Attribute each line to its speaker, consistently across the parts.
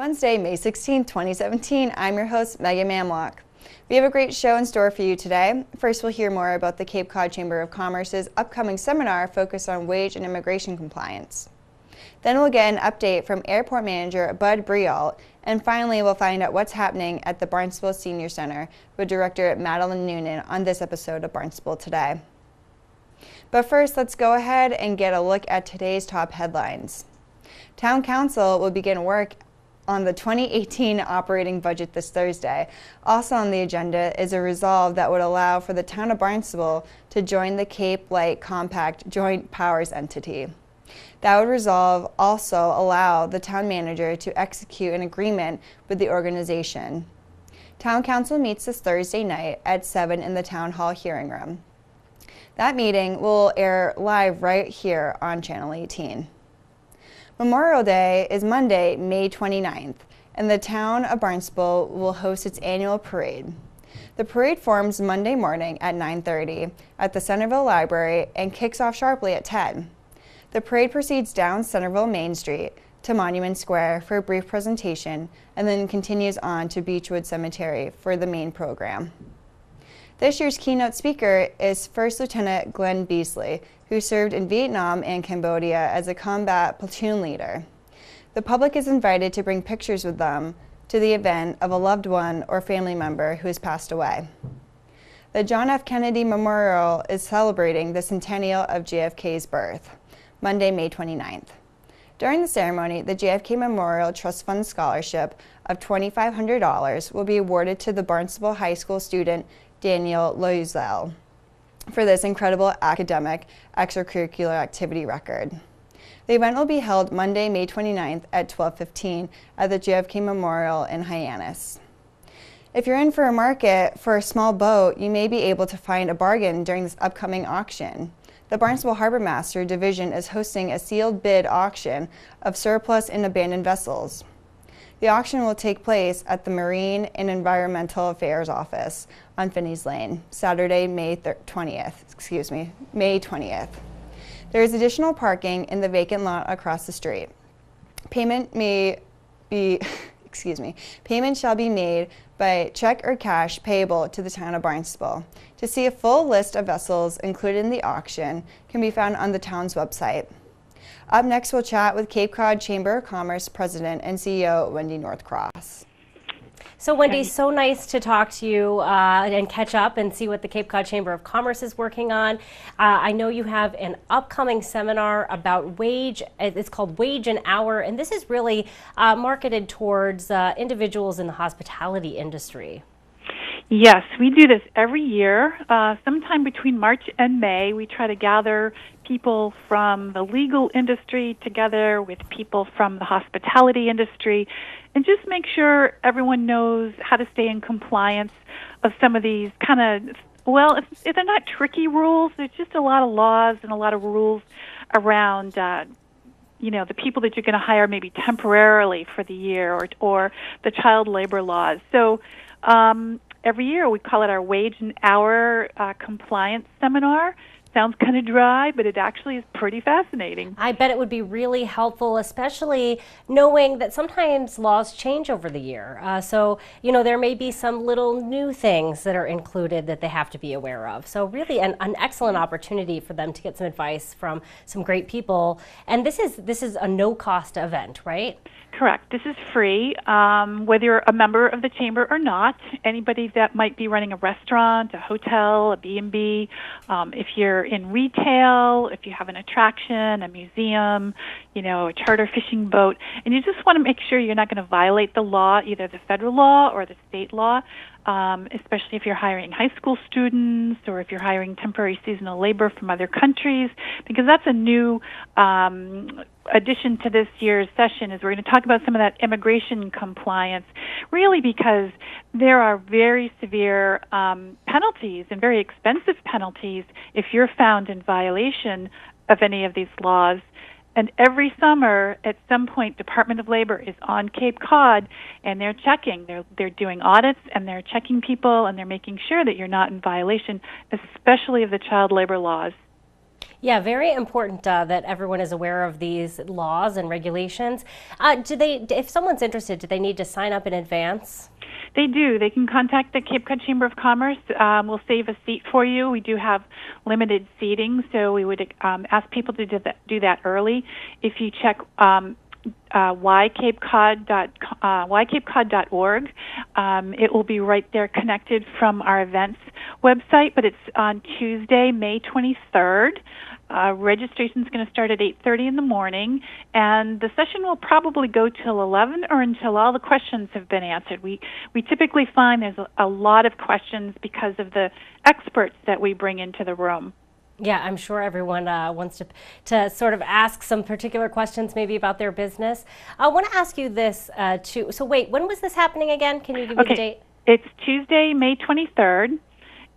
Speaker 1: Wednesday, May 16, 2017. I'm your host, Megan Mamlock. We have a great show in store for you today. First, we'll hear more about the Cape Cod Chamber of Commerce's upcoming seminar focused on wage and immigration compliance. Then we'll get an update from Airport Manager Bud Brialt, and finally we'll find out what's happening at the Barnstable Senior Center with Director Madeline Noonan on this episode of Barnstable Today. But first, let's go ahead and get a look at today's top headlines. Town Council will begin work on the 2018 operating budget this Thursday. Also on the agenda is a resolve that would allow for the town of Barnstable to join the Cape Light Compact Joint Powers Entity. That would resolve also allow the town manager to execute an agreement with the organization. Town Council meets this Thursday night at 7 in the Town Hall hearing room. That meeting will air live right here on Channel 18. Memorial Day is Monday, May 29th, and the town of Barnstable will host its annual parade. The parade forms Monday morning at 9:30 at the Centerville Library and kicks off sharply at 10. The parade proceeds down Centerville Main Street to Monument Square for a brief presentation and then continues on to Beechwood Cemetery for the main program. This year's keynote speaker is First Lieutenant Glenn Beasley, who served in Vietnam and Cambodia as a combat platoon leader. The public is invited to bring pictures with them to the event of a loved one or family member who has passed away. The John F. Kennedy Memorial is celebrating the centennial of JFK's birth, Monday, May 29th. During the ceremony, the JFK Memorial Trust Fund Scholarship of $2,500 will be awarded to the Barnstable High School student Daniel Loisel for this incredible academic extracurricular activity record. The event will be held Monday, May 29th at 12:15 at the JFK Memorial in Hyannis. If you're in for a market for a small boat, you may be able to find a bargain during this upcoming auction. The Barnstable Harbor Master Division is hosting a sealed bid auction of surplus and abandoned vessels. The auction will take place at the Marine and Environmental Affairs Office on Finney's Lane, Saturday, May 20th. There is additional parking in the vacant lot across the street. Payment shall be made by check or cash payable to the town of Barnstable. To see a full list of vessels included in the auction can be found on the town's website. Up next, we'll chat with Cape Cod Chamber of Commerce President and CEO Wendy Northcross.
Speaker 2: So Wendy, so nice to talk to you and catch up and see what the Cape Cod Chamber of Commerce is working on. I know you have an upcoming seminar about wage. It's called Wage and Hour, and this is really marketed towards individuals in the hospitality industry.
Speaker 3: Yes, we do this every year. Sometime between March and May, we try to gather people from the legal industry together with people from the hospitality industry and just make sure everyone knows how to stay in compliance of some of these kind of, well, if they're not tricky rules, there's just a lot of laws and a lot of rules around the people that you're going to hire maybe temporarily for the year or the child labor laws. So every year we call it our Wage and Hour Compliance Seminar. Sounds kind of dry, but it actually is pretty fascinating.
Speaker 2: I bet it would be really helpful, especially knowing that sometimes laws change over the year. So, there may be some little new things that are included that they have to be aware of. So really an excellent opportunity for them to get some advice from some great people. And this is a no-cost event, right?
Speaker 3: Correct. This is free, whether you're a member of the chamber or not. Anybody that might be running a restaurant, a hotel, a B&B, if you're in retail, if you have an attraction, a museum, a charter fishing boat, and you just want to make sure you're not going to violate the law, either the federal law or the state law, especially if you're hiring high school students or if you're hiring temporary seasonal labor from other countries, because that's a new addition to this year's session is we're going to talk about some of that immigration compliance, really because there are very severe penalties and very expensive penalties if you're found in violation of any of these laws. And every summer, at some point, Department of Labor is on Cape Cod, and they're checking. They're doing audits, and they're checking people, and they're making sure that you're not in violation, especially of the child labor laws.
Speaker 2: Yeah, very important that everyone is aware of these laws and regulations. If someone's interested, do they need to sign up in advance?
Speaker 3: They do. They can contact the Cape Cod Chamber of Commerce. We'll save a seat for you. We do have limited seating, so we would ask people to do that early. If you check ykcapecod.org, it will be right there connected from our events website, but it's on Tuesday, May 23rd. Registration is going to start at 8:30 in the morning, and the session will probably go till 11 or until all the questions have been answered. We typically find there's a lot of questions because of the experts that we bring into the room.
Speaker 2: Yeah, I'm sure everyone wants to sort of ask some particular questions maybe about their business. I want to ask you this too. So wait, when was this happening again? Can you give me the date?
Speaker 3: It's Tuesday, May 23rd.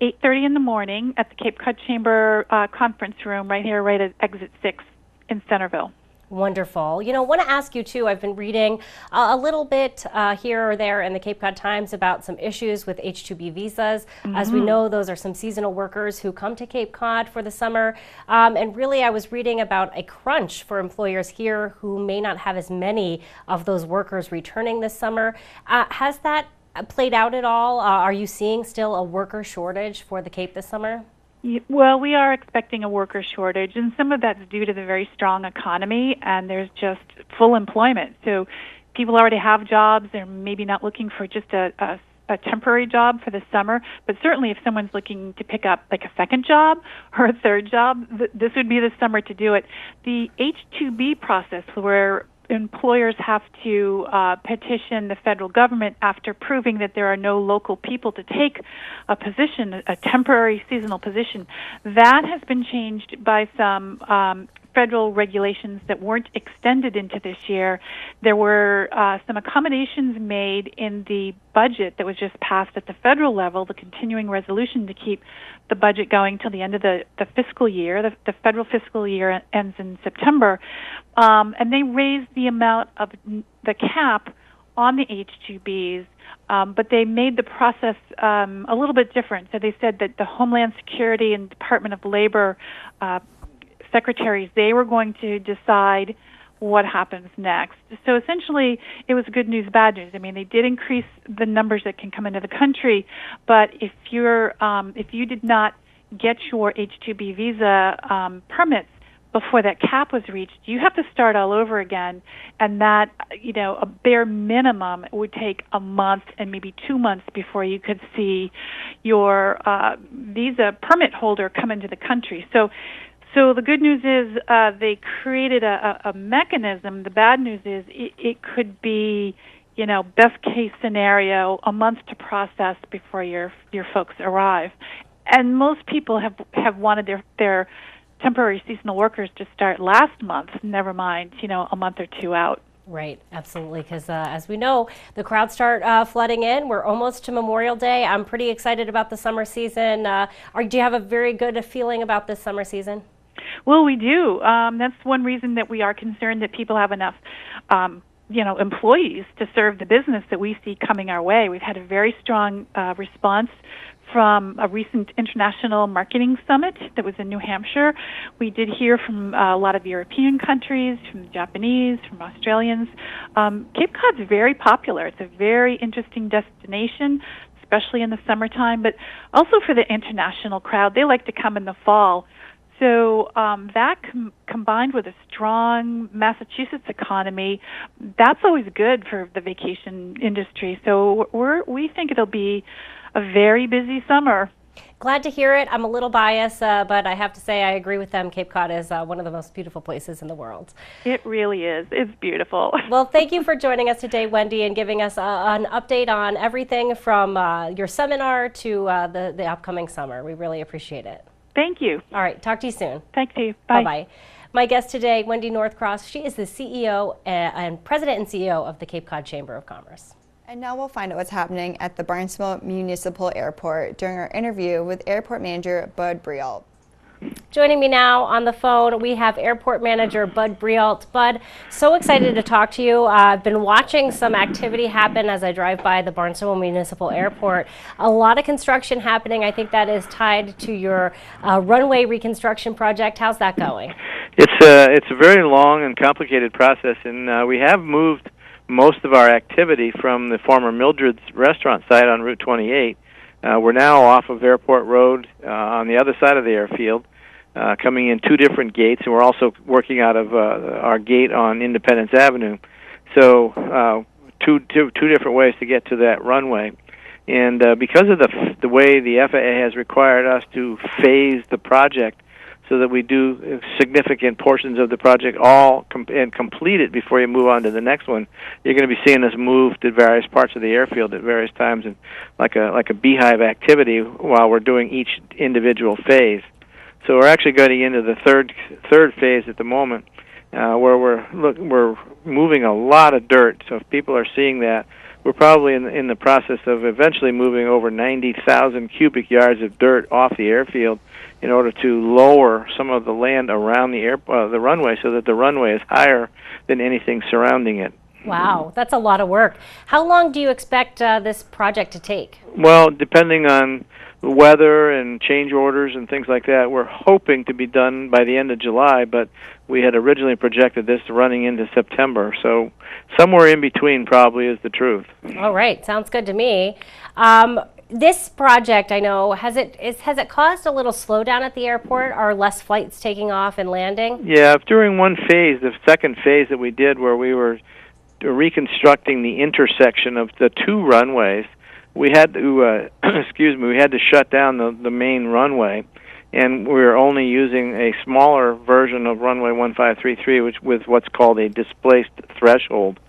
Speaker 3: 8:30 in the morning at the Cape Cod Chamber conference room right here, right at exit 6 in Centerville.
Speaker 2: Wonderful. You know, I want to ask you too, I've been reading a little bit here or there in the Cape Cod Times about some issues with H-2B visas. As we know, those are some seasonal workers who come to Cape Cod for the summer. And really, I was reading about a crunch for employers here who may not have as many of those workers returning this summer. Has that played out at all? Are you seeing still a worker shortage for the Cape this summer?
Speaker 3: Well, we are expecting a worker shortage, and some of that's due to the very strong economy, and there's just full employment. So people already have jobs. They're maybe not looking for just a temporary job for the summer, but certainly if someone's looking to pick up like a second job or a third job, this would be the summer to do it. The H-2B process, where employers have to petition the federal government after proving that there are no local people to take a position, a temporary seasonal position. That has been changed by some federal regulations that weren't extended into this year. There were some accommodations made in the budget that was just passed at the federal level, the continuing resolution to keep the budget going till the end of the fiscal year. The federal fiscal year ends in September. And they raised the amount of the cap on the H-2Bs, but they made the process a little bit different. So they said that the Homeland Security and Department of Labor secretaries, they were going to decide what happens next. So essentially, it was good news, bad news. I mean, they did increase the numbers that can come into the country, but if you did not get your H-2B visa permits before that cap was reached, you have to start all over again, and that, you know, a bare minimum would take a month and maybe 2 months before you could see your visa permit holder come into the country. So the good news is they created a mechanism. The bad news is it could be, you know, best case scenario, a month to process before your folks arrive. And most people have wanted their temporary seasonal workers to start last month, never mind, you know, a month or two out.
Speaker 2: Right, absolutely, because as we know, the crowds start flooding in. We're almost to Memorial Day. I'm pretty excited about the summer season. Do you have a very good feeling about this summer season?
Speaker 3: Well, we do. That's one reason that we are concerned that people have enough, employees to serve the business that we see coming our way. We've had a very strong response from a recent international marketing summit that was in New Hampshire. We did hear from a lot of European countries, from the Japanese, from Australians. Cape Cod's very popular. It's a very interesting destination, especially in the summertime, but also for the international crowd. They like to come in the fall. So that combined with a strong Massachusetts economy, that's always good for the vacation industry. So we think it'll be a very busy summer.
Speaker 2: Glad to hear it. I'm a little biased, but I have to say I agree with them. Cape Cod is one of the most beautiful places in the world.
Speaker 3: It really is. It's beautiful.
Speaker 2: Well, thank you for joining us today, Wendy, and giving us an update on everything from your seminar to the upcoming summer. We really appreciate it.
Speaker 3: Thank you.
Speaker 2: All right. Talk to you soon.
Speaker 3: Thank you. Bye.
Speaker 2: Bye-bye. My guest today, Wendy Northcross. She is the CEO and President and CEO of the Cape Cod Chamber of Commerce.
Speaker 1: And now we'll find out what's happening at the Barnstable Municipal Airport during our interview with Airport Manager Bud Brialt.
Speaker 2: Joining me now on the phone, we have Airport Manager Bud Brialt. Bud, so excited to talk to you. I've been watching some activity happen as I drive by the Barnstable Municipal Airport. A lot of construction happening. I think that is tied to your runway reconstruction project. How's that going?
Speaker 4: It's a very long and complicated process, and we have moved most of our activity from the former Mildred's restaurant site on Route 28. We're now off of Airport Road on the other side of the airfield, coming in two different gates, and we're also working out of our gate on Independence Avenue. So two different ways to get to that runway. And because of the way the FAA has required us to phase the project so that we do significant portions of the project and complete it before you move on to the next one, you're going to be seeing us move to various parts of the airfield at various times, and like a beehive activity while we're doing each individual phase. So we're actually getting into the third phase at the moment, where we're moving a lot of dirt. So if people are seeing that, we're probably in the process of eventually moving over 90,000 cubic yards of dirt off the airfield in order to lower some of the land around the runway so that the runway is higher than anything surrounding it.
Speaker 2: Wow, that's a lot of work. How long do you expect this project to take?
Speaker 4: Well, depending on the weather and change orders and things like that, we're hoping to be done by the end of July, but we had originally projected this running into September. So somewhere in between probably is the truth.
Speaker 2: All right, sounds good to me. This project, I know, has it caused a little slowdown at the airport? Are less flights taking off and landing?
Speaker 4: Yeah, during one phase, the second phase that we did where we were reconstructing the intersection of the two runways, we had to we had to shut down the main runway, and we were only using a smaller version of runway 1533, which with what's called a displaced threshold.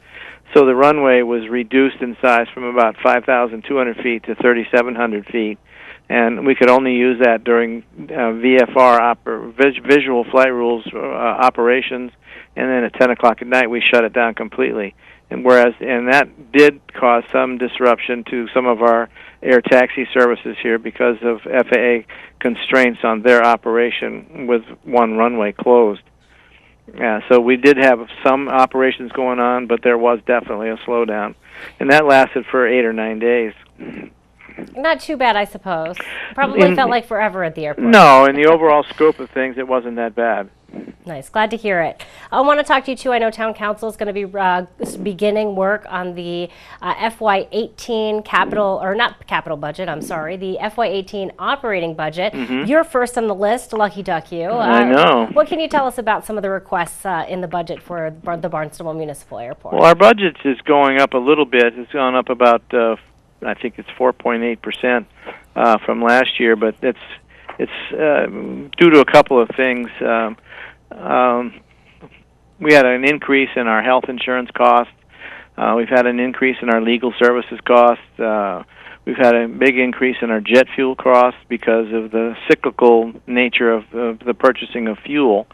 Speaker 4: So the runway was reduced in size from about 5,200 feet to 3,700 feet, and we could only use that during VFR visual flight rules operations, and then at 10 o'clock at night we shut it down completely. And that did cause some disruption to some of our air taxi services here because of FAA constraints on their operation with one runway closed. Yeah, so we did have some operations going on, but there was definitely a slowdown, and that lasted for 8 or 9 days.
Speaker 2: Not too bad, I suppose. Probably felt like forever at the airport.
Speaker 4: No, in the overall scope of things, it wasn't that bad.
Speaker 2: Nice. Glad to hear it. I want to talk to you, too. I know Town Council is going to be beginning work on the FY18 the FY18 operating budget. Mm-hmm. You're first on the list. Lucky duck you.
Speaker 4: I know.
Speaker 2: What can you tell us about some of the requests in the budget for the Barnstable Municipal Airport?
Speaker 4: Well, our budget is going up a little bit. It's gone up about, I think it's 4.8% from last year, but it's due to a couple of things. We had an increase in our health insurance costs. We've had an increase in our legal services costs. We've had a big increase in our jet fuel costs because of the cyclical nature of the purchasing of fuel.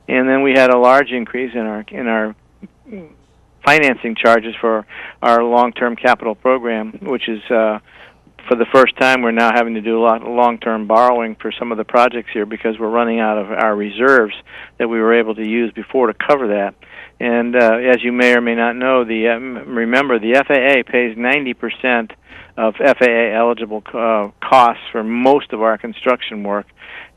Speaker 4: And then we had a large increase in our financing charges for our long-term capital program, which is for the first time we're now having to do a lot of long-term borrowing for some of the projects here because we're running out of our reserves that we were able to use before to cover that. And as you may or may not know, remember the FAA pays 90% of FAA-eligible costs for most of our construction work,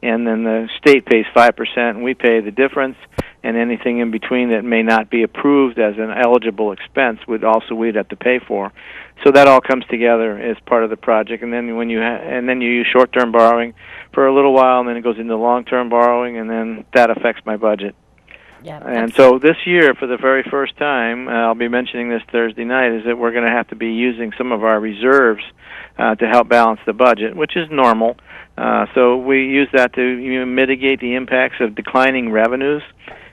Speaker 4: and then the state pays 5%, and we pay the difference, and anything in between that may not be approved as an eligible expense we'd have to pay for. So that all comes together as part of the project, and then you use short-term borrowing for a little while, and then it goes into long-term borrowing, and then that affects my budget.
Speaker 2: Yeah,
Speaker 4: and so this year, for the very first time, I'll be mentioning this Thursday night, is that we're going to have to be using some of our reserves to help balance the budget, which is normal. So we use that to mitigate the impacts of declining revenues,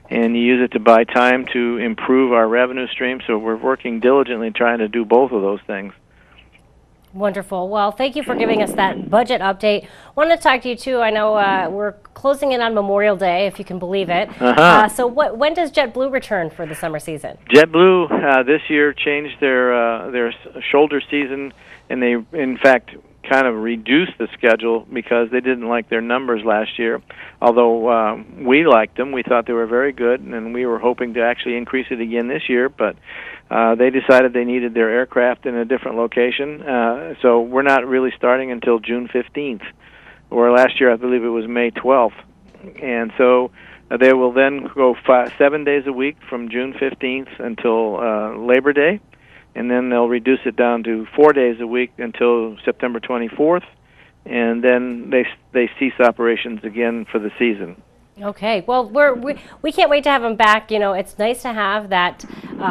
Speaker 4: and you use it to buy time to improve our revenue stream. So we're working diligently trying to do both of those things.
Speaker 2: Wonderful. Well, thank you for giving us that budget update. Wanted to talk to you, too. I know we're closing in on Memorial Day, if you can believe it. So when does JetBlue return for the summer season?
Speaker 4: JetBlue this year changed their shoulder season, and they, in fact, kind of reduced the schedule because they didn't like their numbers last year. Although we liked them, we thought they were very good, and we were hoping to actually increase it again this year, but they decided they needed their aircraft in a different location, so we're not really starting until June 15th, or last year I believe it was May 12th. And so they will then go 7 days a week from June 15th until Labor Day, and then they'll reduce it down to 4 days a week until September 24th, and then they cease operations again for the season.
Speaker 2: Okay, well, we can't wait to have them back. You know, it's nice to have that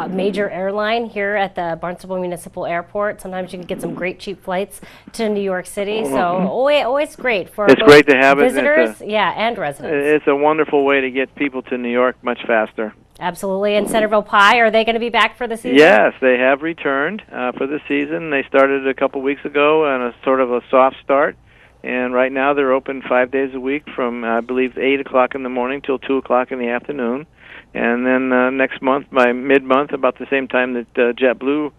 Speaker 2: major airline here at the Barnstable Municipal Airport. Sometimes you can get some great cheap flights to New York City, so always great for
Speaker 4: it's great to have
Speaker 2: visitors, and residents.
Speaker 4: It's a wonderful way to get people to New York much faster.
Speaker 2: Absolutely. And Centerville Pie, are they going to be back for the season?
Speaker 4: Yes, they have returned for the season. They started a couple weeks ago on a sort of a soft start. And right now they're open 5 days a week from, I believe, 8 o'clock in the morning till 2 o'clock in the afternoon. And then next month, by mid-month, about the same time that JetBlue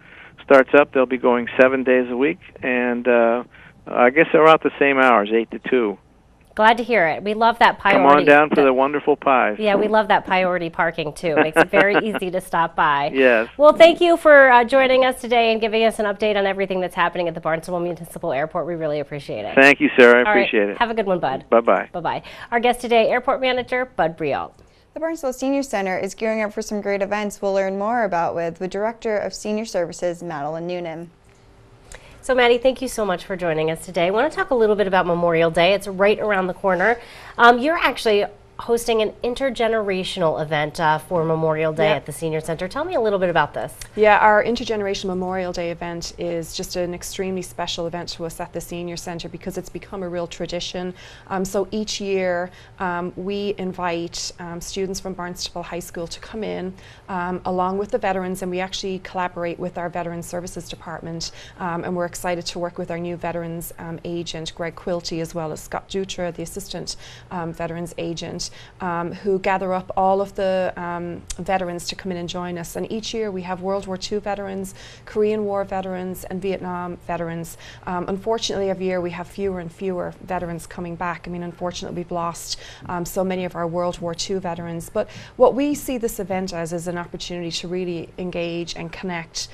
Speaker 4: starts up, they'll be going 7 days a week. And I guess they're about the same hours, 8 to 2.
Speaker 2: Glad to hear it. We love that priority.
Speaker 4: Come on down for the wonderful pies.
Speaker 2: Yeah, we love that priority parking, too. Makes it very easy to stop by.
Speaker 4: Yes.
Speaker 2: Well, thank you for joining us today and giving us an update on everything that's happening at the Barnstable Municipal Airport. We really appreciate it.
Speaker 4: Thank you, Sarah. I appreciate it.
Speaker 2: Have a good one, Bud.
Speaker 4: Bye-bye.
Speaker 2: Bye-bye. Our guest today, Airport Manager Bud Brialt.
Speaker 1: The Barnstable Senior Center is gearing up for some great events we'll learn more about with the Director of Senior Services, Madeline Noonan.
Speaker 2: So, Maddie, thank you so much for joining us today. I want to talk a little bit about Memorial Day. It's right around the corner. You're actually hosting an intergenerational event for Memorial Day at the Senior Center. Tell me a little bit about this.
Speaker 5: Yeah, our Intergenerational Memorial Day event is just an extremely special event to us at the Senior Center because it's become a real tradition. So each year we invite students from Barnstable High School to come in along with the veterans, and we actually collaborate with our Veterans Services Department, and we're excited to work with our new Veterans Agent, Greg Quilty, as well as Scott Dutra, the Assistant Veterans Agent, who gather up all of the veterans to come in and join us. And each year we have World War II veterans, Korean War veterans, and Vietnam veterans. Unfortunately, every year we have fewer and fewer veterans coming back. I mean, unfortunately, we've lost so many of our World War II veterans. But what we see this event as is an opportunity to really engage and connect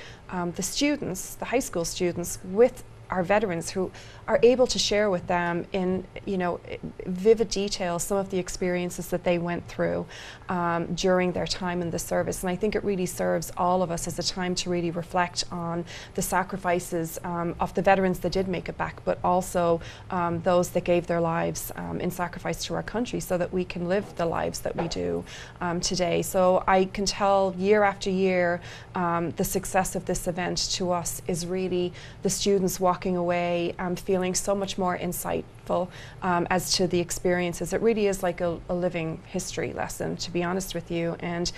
Speaker 5: the students, the high school students, with our veterans, who are able to share with them in vivid detail some of the experiences that they went through during their time in the service. And I think it really serves all of us as a time to really reflect on the sacrifices of the veterans that did make it back, but also those that gave their lives in sacrifice to our country so that we can live the lives that we do today. So I can tell year after year the success of this event to us is really the students walking away feeling so much more insightful as to the experiences. It really is like a living history lesson, to be honest with you. And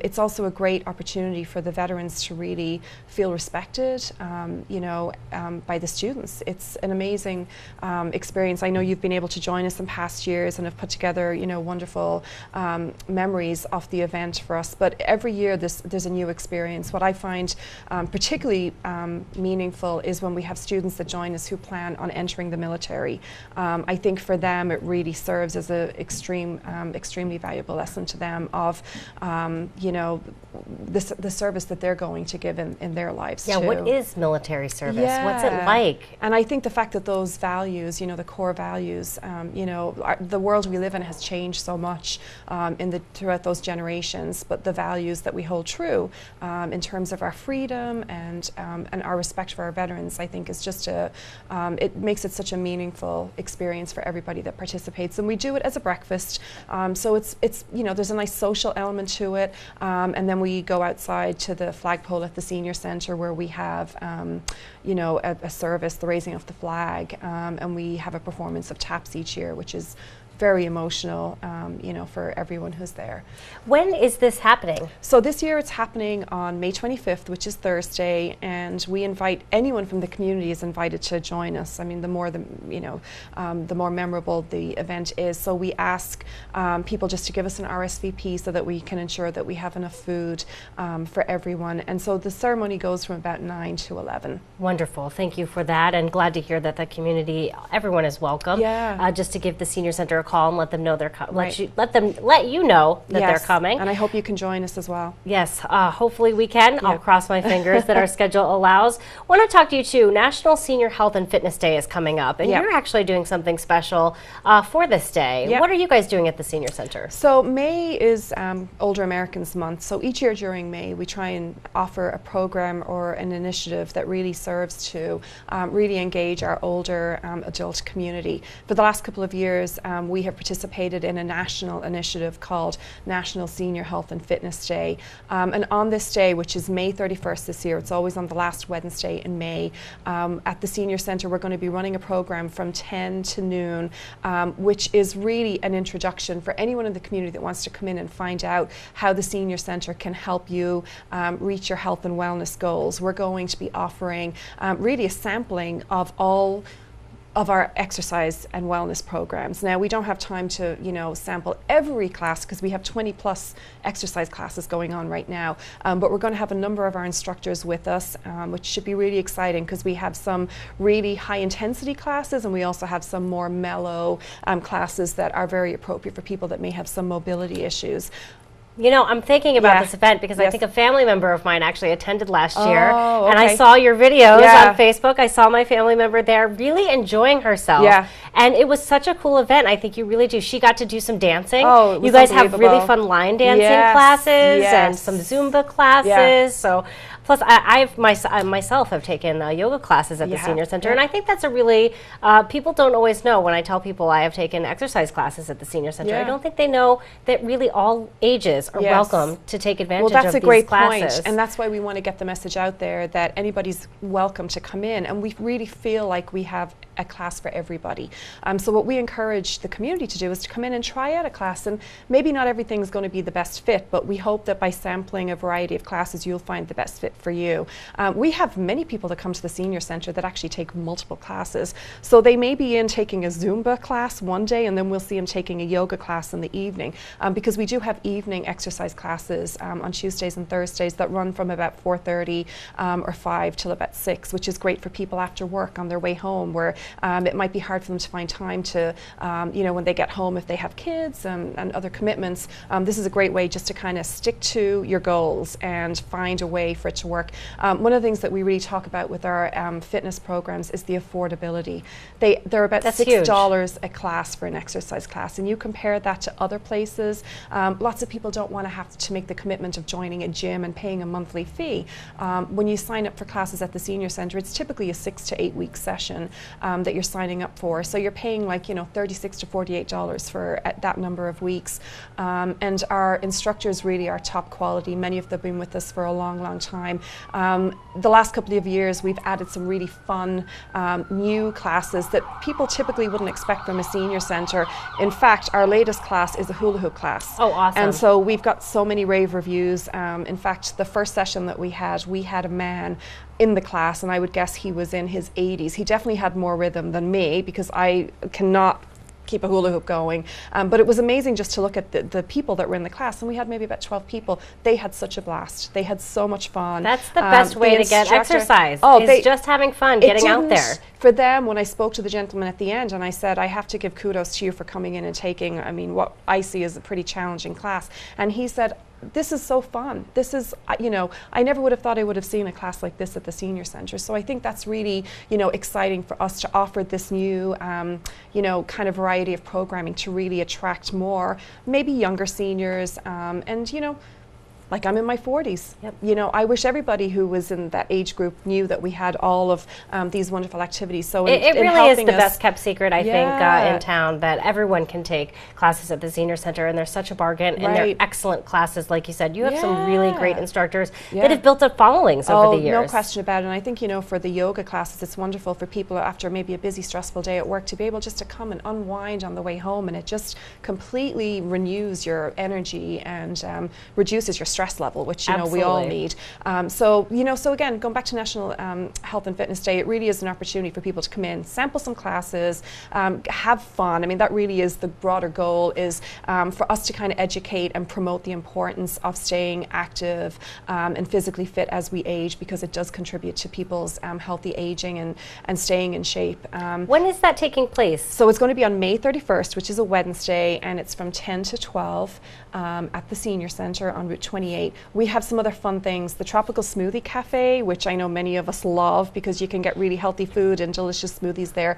Speaker 5: it's also a great opportunity for the veterans to really feel respected, by the students. It's an amazing experience. I know you've been able to join us in past years and have put together, wonderful memories of the event for us. But every year there's a new experience. What I find particularly meaningful is when we have students that join us who plan on entering the military. I think for them it really serves as an extremely valuable lesson to them of the service that they're going to give in their lives.
Speaker 2: Yeah,
Speaker 5: too.
Speaker 2: what is military service?
Speaker 5: Yeah.
Speaker 2: What's it like?
Speaker 5: And I think the fact that those values, the core values, the world we live in has changed so much throughout those generations, but the values that we hold true in terms of our freedom and our respect for our veterans, I think is just it makes it such a meaningful experience for everybody that participates. And we do it as a breakfast, so it's there's a nice social element to it, and then we go outside to the flagpole at the Senior Center where we have a service, the raising of the flag, and we have a performance of taps each year, which is very emotional, for everyone who's there.
Speaker 2: When is this happening?
Speaker 5: So this year it's happening on May 25th, which is Thursday, and we invite anyone from the community is invited to join us. I mean, the more memorable the event is. So we ask people just to give us an RSVP so that we can ensure that we have enough food for everyone. And so the ceremony goes from about 9 to 11.
Speaker 2: Wonderful. Thank you for that, and glad to hear that the community, everyone is welcome.
Speaker 5: Yeah.
Speaker 2: Just to give the senior center a call and let them know they're
Speaker 5: Right.
Speaker 2: let you know that
Speaker 5: Yes,
Speaker 2: they're coming.
Speaker 5: and I hope you can join us as well.
Speaker 2: Yes, hopefully we can.
Speaker 5: Yeah.
Speaker 2: I'll cross my fingers that our schedule allows. Want to talk to you too. National Senior Health and Fitness Day is coming up, and
Speaker 5: Yeah.
Speaker 2: you're actually doing something special for this day.
Speaker 5: Yeah.
Speaker 2: What are you guys doing at the senior center?
Speaker 5: So May is Older Americans Month. So each year during May, we try and offer a program or an initiative that really serves to really engage our older adult community. For the last couple of years, we have participated in a national initiative called National Senior Health and Fitness Day. And on this day, which is May 31st this year, it's always on the last Wednesday in May, at the Senior Centre, we're going to be running a program from 10 to noon, which is really an introduction for anyone in the community that wants to come in and find out how the Senior Centre can help you reach your health and wellness goals. We're going to be offering really a sampling of all of our exercise and wellness programs. Now, we don't have time to, sample every class because we have 20 plus exercise classes going on right now, but we're going to have a number of our instructors with us, which should be really exciting because we have some really high intensity classes and we also have some more mellow classes that are very appropriate for people that may have some mobility issues.
Speaker 2: You know, I'm thinking about
Speaker 5: Yeah.
Speaker 2: this event because I
Speaker 5: Yes.
Speaker 2: think a family member of mine actually attended last year,
Speaker 5: Oh,
Speaker 2: and I
Speaker 5: okay.
Speaker 2: saw your videos
Speaker 5: Yeah.
Speaker 2: on Facebook. I saw my family member there really enjoying herself.
Speaker 5: Yeah.
Speaker 2: And it was such a cool event. I think you really do. She got to do some dancing.
Speaker 5: Oh, it was
Speaker 2: you guys have really
Speaker 5: unbelievable.
Speaker 2: fun line dancing
Speaker 5: Yes,
Speaker 2: classes and
Speaker 5: yes.
Speaker 2: some Zumba classes.
Speaker 5: Yeah.
Speaker 2: So plus, I myself have taken yoga classes at the
Speaker 5: Yeah.
Speaker 2: senior center,
Speaker 5: Yeah.
Speaker 2: and I think that's a really, people don't always know when I tell people I have taken exercise classes at the senior center. I
Speaker 5: Yeah.
Speaker 2: don't think they know that really all ages are
Speaker 5: Yes.
Speaker 2: welcome to take advantage
Speaker 5: Well, that's
Speaker 2: of
Speaker 5: a
Speaker 2: these
Speaker 5: great
Speaker 2: classes.
Speaker 5: point, and that's why we want to get the message out there that anybody's welcome to come in, and we really feel like we have a class for everybody. So what we encourage the community to do is to come in and try out a class, and maybe not everything's going to be the best fit, but we hope that by sampling a variety of classes, you'll find the best fit for you. We have many people that come to the senior center that actually take multiple classes. So they may be in taking a Zumba class one day, and then we'll see them taking a yoga class in the evening, because we do have evening exercise classes on Tuesdays and Thursdays that run from about 4:30 or 5 till about 6, which is great for people after work on their way home, where it might be hard for them to find time to, when they get home, if they have kids and other commitments. This is a great way just to kind of stick to your goals and find a way for it to work. One of the things that we really talk about with our fitness programs is the affordability. They're about
Speaker 2: That's
Speaker 5: $6 a class for an exercise class, and you compare that to other places. Lots of people don't want to have to make the commitment of joining a gym and paying a monthly fee. When you sign up for classes at the senior center, it's typically a 6 to 8 week session that you're signing up for. So you're paying like, $36 to $48 for that number of weeks. And our instructors really are top quality. Many of them have been with us for a long, long time. The last couple of years, we've added some really fun new classes that people typically wouldn't expect from a senior center. In fact, our latest class is a hula hoop class.
Speaker 2: Oh, awesome.
Speaker 5: And so we've got so many rave reviews. In fact, the first session that we had a man in the class, and I would guess he was in his 80s. He definitely had more rhythm than me because I cannot keep a hula hoop going. But it was amazing just to look at the people that were in the class, and we had maybe about 12 people. They had such a blast. They had so much fun.
Speaker 2: That's the best way to get exercise, is just having fun, getting out there.
Speaker 5: For them, when I spoke to the gentleman at the end and I said, I have to give kudos to you for coming in and taking, what I see as a pretty challenging class. And he said, this is so fun. This is, I never would have thought I would have seen a class like this at the senior center. So I think that's really, exciting for us to offer this new, kind of variety of programming to really attract more, maybe younger seniors, and, like I'm in my 40s.
Speaker 2: Yep.
Speaker 5: You know, I wish everybody who was in that age group knew that we had all of these wonderful activities. So
Speaker 2: it really is the best kept secret, I think,
Speaker 5: Yeah.
Speaker 2: in town, that everyone can take classes at the senior center, and they're such a bargain, and they're
Speaker 5: Right.
Speaker 2: excellent classes. Like you said, you have some really
Speaker 5: Yeah.
Speaker 2: great instructors
Speaker 5: Yeah.
Speaker 2: that have built up followings over the years.
Speaker 5: No question about it. And I think, you know, for the yoga classes, it's wonderful for people after maybe a busy, stressful day at work to be able just to come and unwind on the way home, and it just completely renews your energy and reduces your stress level, which, you know, we all need. So, you know, so again, going back to National Health and Fitness Day, it really is an opportunity for people to come in, sample some classes, have fun. I mean, that really is the broader goal, is for us to kind of educate and promote the importance of staying active and physically fit as we age, because it does contribute to people's healthy aging and staying in shape.
Speaker 2: When is that taking place?
Speaker 5: So it's going to be on May 31st, which is a Wednesday, and it's from 10 to 12 at the Senior Centre on Route 28. We have some other fun things. The Tropical Smoothie Cafe, which I know many of us love because you can get really healthy food and delicious smoothies there.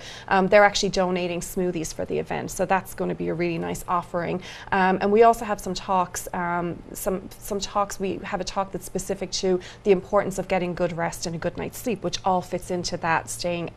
Speaker 5: They're actually donating smoothies for the event, so that's going to be a really nice offering. And we also have some talks. Some talks. We have a talk that's specific to the importance of getting good rest and a good night's sleep, which all fits into that, staying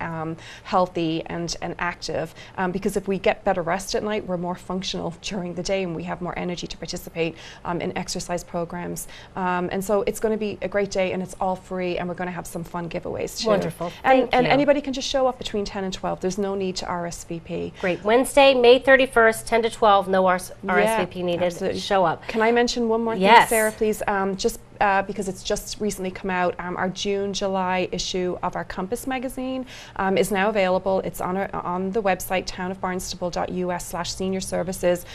Speaker 5: healthy and active. Because if we get better rest at night, we're more functional during the day, and we have more energy to participate in exercise programs. And so it's going to be a great day, and it's all free, and we're going to have some fun giveaways too.
Speaker 2: Wonderful.
Speaker 5: And
Speaker 2: Thank you.
Speaker 5: anybody can just show up between 10 and 12. There's no need to RSVP.
Speaker 2: Great. Wednesday, May 31st, 10 to 12, no RSVP needed.
Speaker 5: Absolutely.
Speaker 2: Show up.
Speaker 5: Can I mention one more thing,
Speaker 2: Yes.
Speaker 5: Sarah, please? Just because it's just recently come out, our June-July issue of our Compass magazine is now available. It's on the website, townofbarnstable.us/senior services.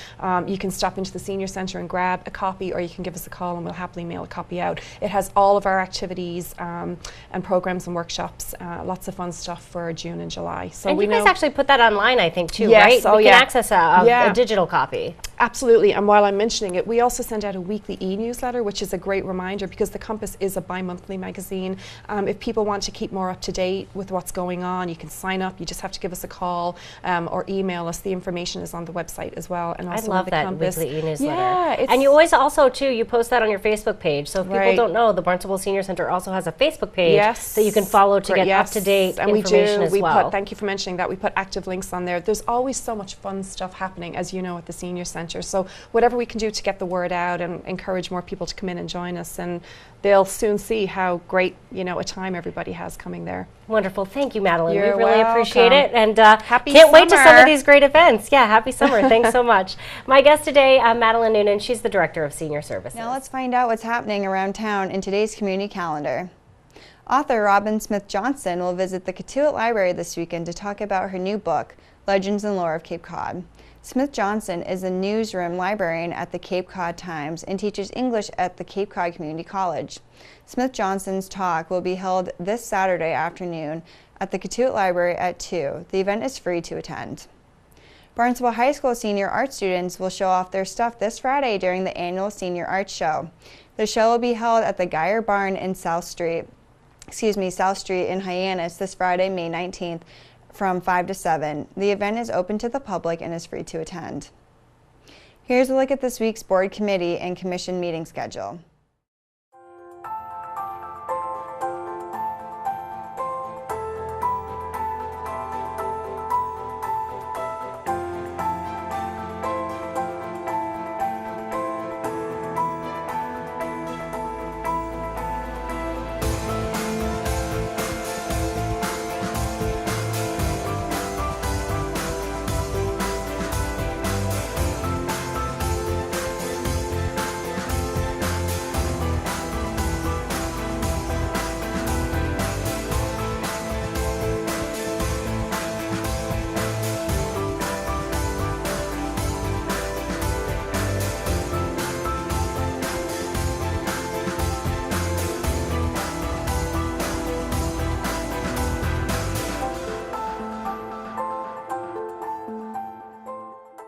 Speaker 5: You can stop into the Senior Centre and grab a copy, or you can give us a call and we'll happily mail a copy out. It has all of our activities and programs and workshops, lots of fun stuff for June and July. So
Speaker 2: And
Speaker 5: we
Speaker 2: you guys
Speaker 5: know
Speaker 2: actually put that online, I think, too,
Speaker 5: Yes.
Speaker 2: right?
Speaker 5: Oh,
Speaker 2: we
Speaker 5: yeah.
Speaker 2: can access a
Speaker 5: Yeah.
Speaker 2: digital copy.
Speaker 5: Absolutely, and while I'm mentioning it, we also send out a weekly e-newsletter, which is a great reminder, because the Compass is a bi-monthly magazine. If people want to keep more up to date with what's going on, you can sign up. You just have to give us a call or email us. The information is on the website as well, and also
Speaker 2: I love
Speaker 5: on the
Speaker 2: that
Speaker 5: Compass.
Speaker 2: weekly e-newsletter.
Speaker 5: Yeah,
Speaker 2: and you always also, too, you post that on your Facebook page. So if people
Speaker 5: Right.
Speaker 2: don't know, the Barnstable Senior Center also has a Facebook page
Speaker 5: Yes.
Speaker 2: that you can follow to get
Speaker 5: Yes.
Speaker 2: up-to-date
Speaker 5: and
Speaker 2: information as
Speaker 5: we
Speaker 2: well.
Speaker 5: thank you for mentioning that. We put active links on there. There's always so much fun stuff happening, as you know, at the Senior Centre. So whatever we can do to get the word out and encourage more people to come in and join us, and they'll soon see how great, you know, a time everybody has coming there.
Speaker 2: Wonderful. Thank you, Madeline.
Speaker 5: You're
Speaker 2: we really appreciate
Speaker 5: welcome.
Speaker 2: it. And
Speaker 5: Happy
Speaker 2: can't wait to some
Speaker 5: summer.
Speaker 2: of these great events. Yeah, happy summer. Thanks so much. My guest today, Madeline Noonan. She's the Director of Senior Services.
Speaker 1: Now let's find out what's happening around town in today's community calendar. Author Robin Smith Johnson will visit the Cotuit Library this weekend to talk about her new book, Legends and Lore of Cape Cod. Smith Johnson is a newsroom librarian at the Cape Cod Times and teaches English at the Cape Cod Community College. Smith Johnson's talk will be held this Saturday afternoon at the Cotuit Library at 2. The event is free to attend. Barnstable High School senior art students will show off their stuff this Friday during the annual Senior Art Show. The show will be held at the Geyer Barn in South Street in Hyannis this Friday, May 19th from 5 to 7. The event is open to the public and is free to attend. Here's a look at this week's board committee and commission meeting schedule.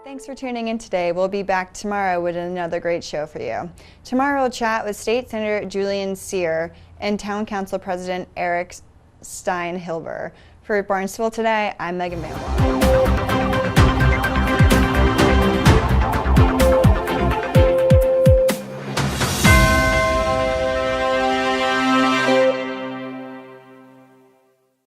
Speaker 1: Thanks for tuning in today. We'll be back tomorrow with another great show for you. Tomorrow we'll chat with State Senator Julian Sear and Town Council President Eric Steinhilber. For Barnstable Today, I'm Megan Van Wall.